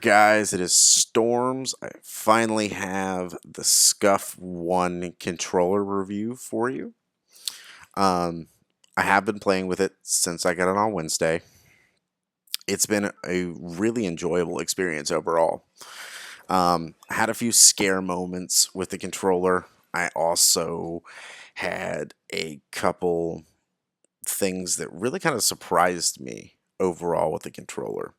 Guys, it is Storms. I finally have the Scuf 1 controller review for you. Um, I have been playing with it since I got it on Wednesday. It's been a really enjoyable experience overall. I had a few scare moments with the controller. I also had a couple things that really kind of surprised me overall with the controller.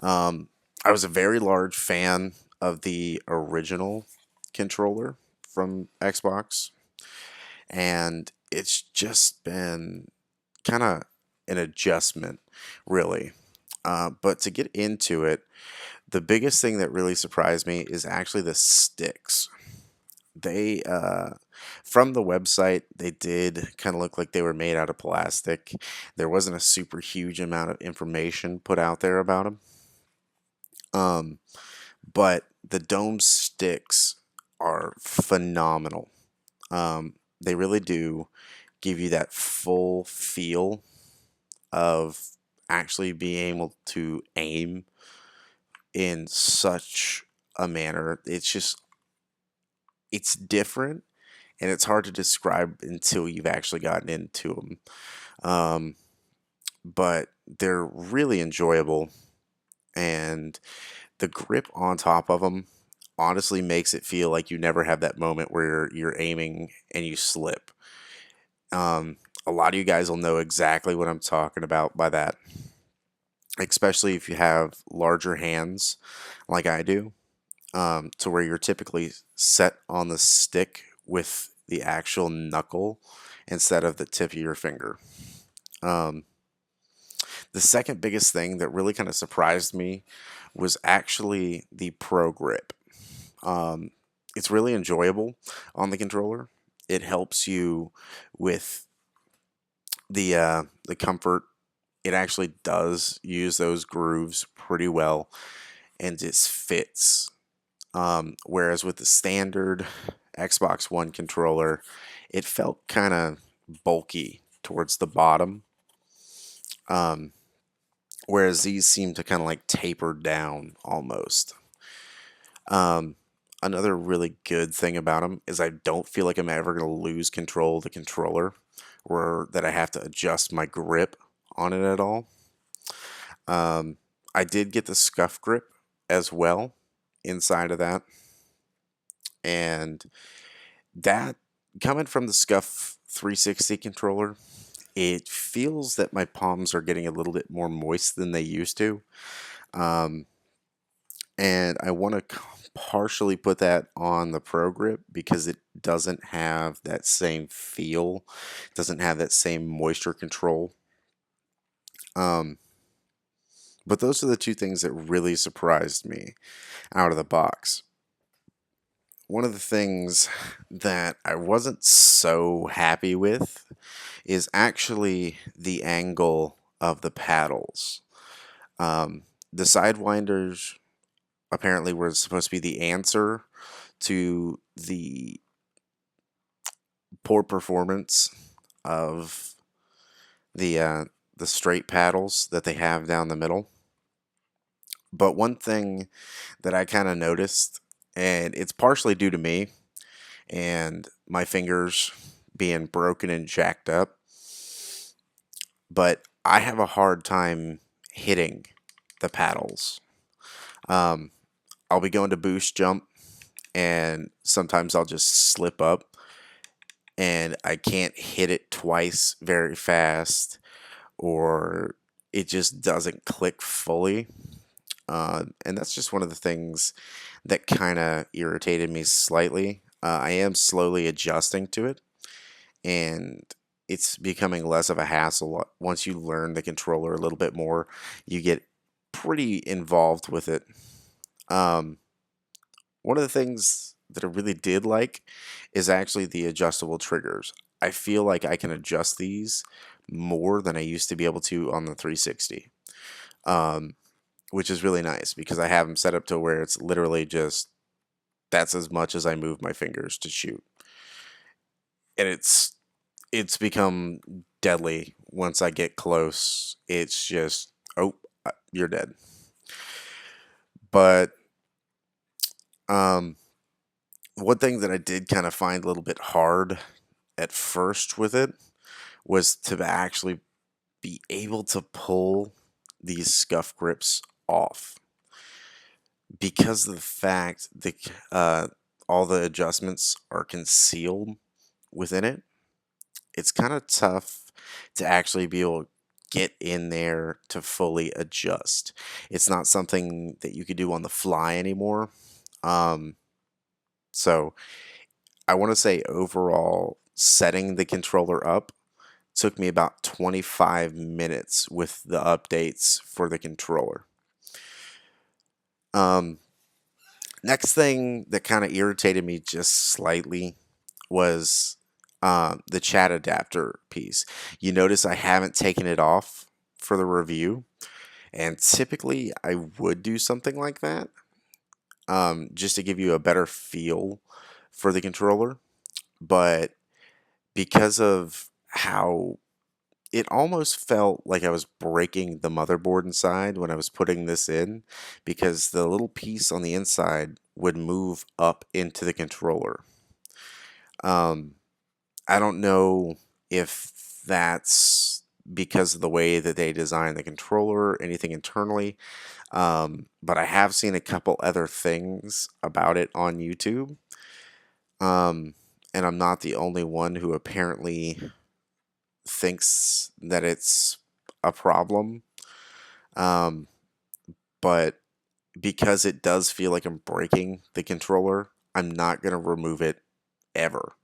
Um, I was a very large fan of the original controller from Xbox, and it's just been kind of an adjustment, really. But to get into it, the biggest thing that really surprised me is actually the sticks. They, from the website, they did kind of look like they were made out of plastic. There wasn't a super huge amount of information put out there about them. Um, but the dome sticks are phenomenal. They really do give you that full feel of actually being able to aim in such a manner. It's different and it's hard to describe until you've actually gotten into them. Um, but they're really enjoyable, and the grip on top of them honestly makes it feel like you never have that moment where you're aiming and you slip. Um, a lot of you guys will know exactly what I'm talking about by that, especially if you have larger hands like I do, to where you're typically set on the stick with the actual knuckle instead of the tip of your finger. Um, the second biggest thing that really kind of surprised me was actually the Pro Grip. Um, it's really enjoyable on the controller. It helps you with the comfort. It actually does use those grooves pretty well and just fits. Whereas with the standard Xbox One controller, it felt kind of bulky towards the bottom. Um, whereas these seem to kind of like taper down almost. Um, Another really good thing about them is I don't feel like I'm ever going to lose control of the controller or that I have to adjust my grip on it at all. Um, I did get the scuff grip as well inside of that. And that coming from the Scuff 360 controller, it feels that my palms are getting a little bit more moist than they used to. Um, and I want to partially put that on the Pro Grip because it doesn't have that same feel, doesn't have that same moisture control. Um, but those are the two things that really surprised me out of the box. One of the things that I wasn't so happy with is actually the angle of the paddles. The sidewinders apparently were supposed to be the answer to the poor performance of the uh, the straight paddles that they have down the middle. But one thing that I kind of noticed, and it's partially due to me and my fingers being broken and jacked up, but I have a hard time hitting the paddles. Um, I'll be going to boost jump, and sometimes I'll just slip up and I can't hit it twice very fast, or it just doesn't click fully. And that's just one of the things that kind of irritated me slightly. I am slowly adjusting to it, and it's becoming less of a hassle. Once you learn the controller a little bit more, you get pretty involved with it. Um, One of the things that I really did like is actually the adjustable triggers. I feel like I can adjust these more than I used to be able to on the 360, um, which is really nice because I have them set up to where it's literally just that's as much as I move my fingers to shoot, and it's become deadly once I get close. It's just, oh, you're dead. But um, one thing that I did kind of find a little bit hard at first with it was to actually be able to pull these scuff grips off because of the fact that all the adjustments are concealed within it. It's kind of tough to actually be able to get in there to fully adjust. It's not something that you could do on the fly anymore. Um, so I want to say overall, setting the controller up took me about 25 minutes with the updates for the controller. Um, Next thing that kind of irritated me just slightly was the chat adapter piece. You notice I haven't taken it off for the review, and typically I would do something like that just to give you a better feel for the controller. But because of how it almost felt like I was breaking the motherboard inside when I was putting this in, because the little piece on the inside would move up into the controller. Um, I don't know if that's because of the way that they design the controller or anything internally, but I have seen a couple other things about it on YouTube. Um, and I'm not the only one who apparently thinks that it's a problem. Um, but because it does feel like I'm breaking the controller, I'm not going to remove it ever.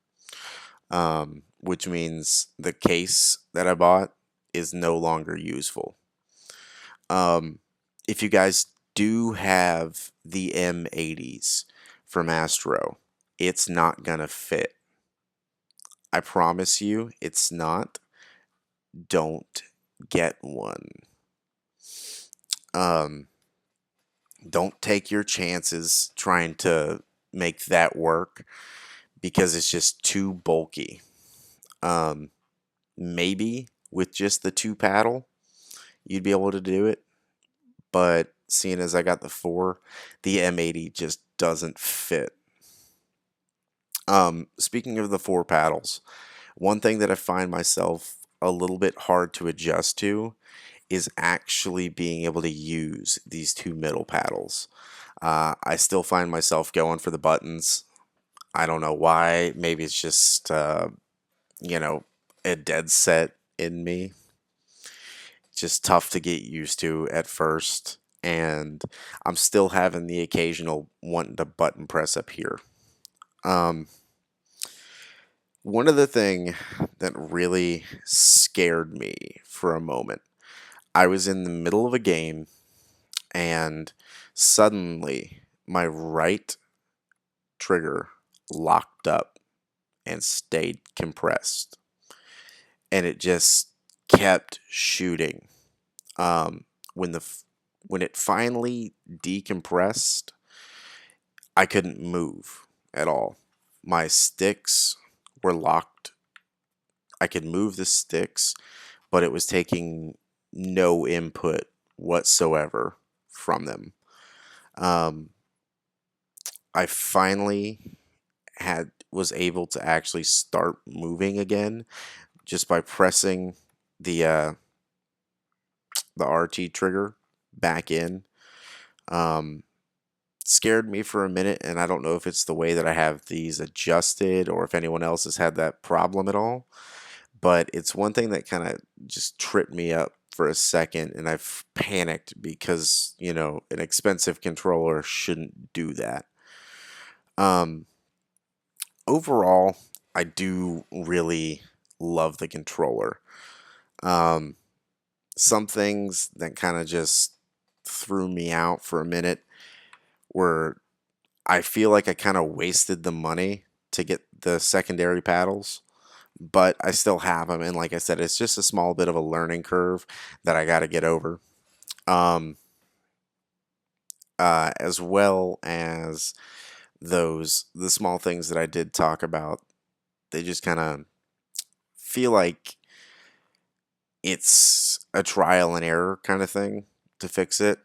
Which means the case that I bought is no longer useful. Um, if you guys do have the M80s from Astro, it's not going to fit. I promise you, it's not. Don't get one. Um, don't take your chances trying to make that work because it's just too bulky. Um, Maybe with just the two paddle, you'd be able to do it. But seeing as I got the four, the M80 just doesn't fit. Speaking of the four paddles, one thing that I find myself a little bit hard to adjust to is actually being able to use these two middle paddles. I still find myself going for the buttons. I don't know why. Maybe it's just, you know, a dead set in me. Just tough to get used to at first. And I'm still having the occasional wanting to button press up here. Um, One other thing that really scared me for a moment, I was in the middle of a game and suddenly my right trigger locked up and stayed compressed. And it just kept shooting. Um, when the when it finally decompressed, I couldn't move at all. My sticks were locked. I could move the sticks, but it was taking no input whatsoever from them. Um, I finally had was able to actually start moving again just by pressing the uh, the RT trigger back in. Um, Scared me for a minute, and I don't know if it's the way that I have these adjusted or if anyone else has had that problem at all. But it's one thing that kind of just tripped me up for a second, and I've panicked because, an expensive controller shouldn't do that. Um, Overall, I do really love the controller. Um, some things that kind of just threw me out for a minute were I feel like I kind of wasted the money to get the secondary paddles, but I still have them. And like I said, it's just a small bit of a learning curve that I got to get over. Um, as well as the small things that I did talk about, they just kind of feel like it's a trial and error kind of thing to fix it.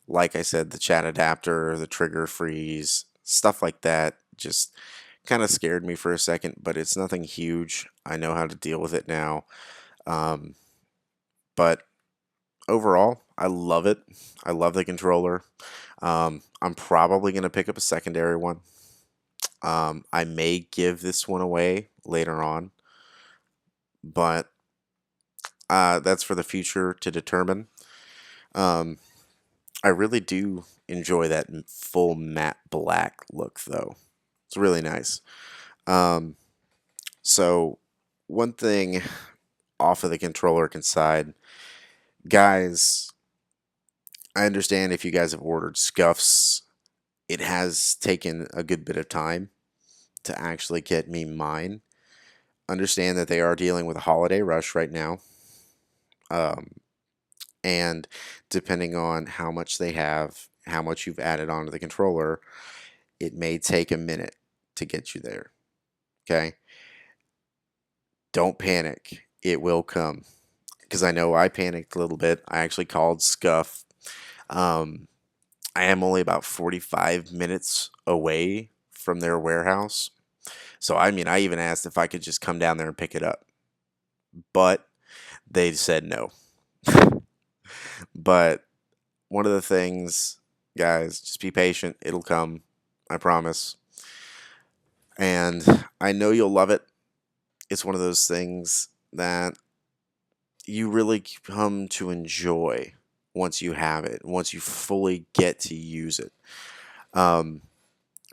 Like I said, the chat adapter, the trigger freeze, stuff like that just kind of scared me for a second, but it's nothing huge. I know how to deal with it now. Um, but overall, I love it. I love the controller. I'm probably going to pick up a secondary one. I may give this one away later on, but that's for the future to determine. Um, I really do enjoy that full matte black look, though. It's really nice. Um, so, one thing off of the controller side, guys, I understand if you guys have ordered Scuffs, it has taken a good bit of time to actually get me mine. Understand that they are dealing with a holiday rush right now. Um, and depending on how much they have, how much you've added onto the controller, it may take a minute to get you there. Okay? Don't panic. It will come. Because I know I panicked a little bit. I actually called Scuf. Um, I am only about 45 minutes away from their warehouse. So, I mean, I even asked if I could just come down there and pick it up. But they said no. But one of the things, guys, just be patient. It'll come. I promise. And I know you'll love it. It's one of those things that you really come to enjoy once you have it, once you fully get to use it. Um,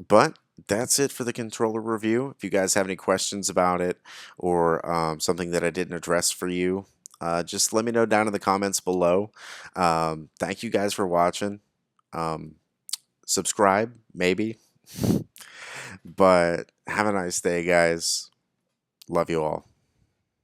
but that's it for the controller review. If you guys have any questions about it or something that I didn't address for you, just let me know down in the comments below. Thank you guys for watching. Um, subscribe, maybe. But have a nice day, guys. Love you all.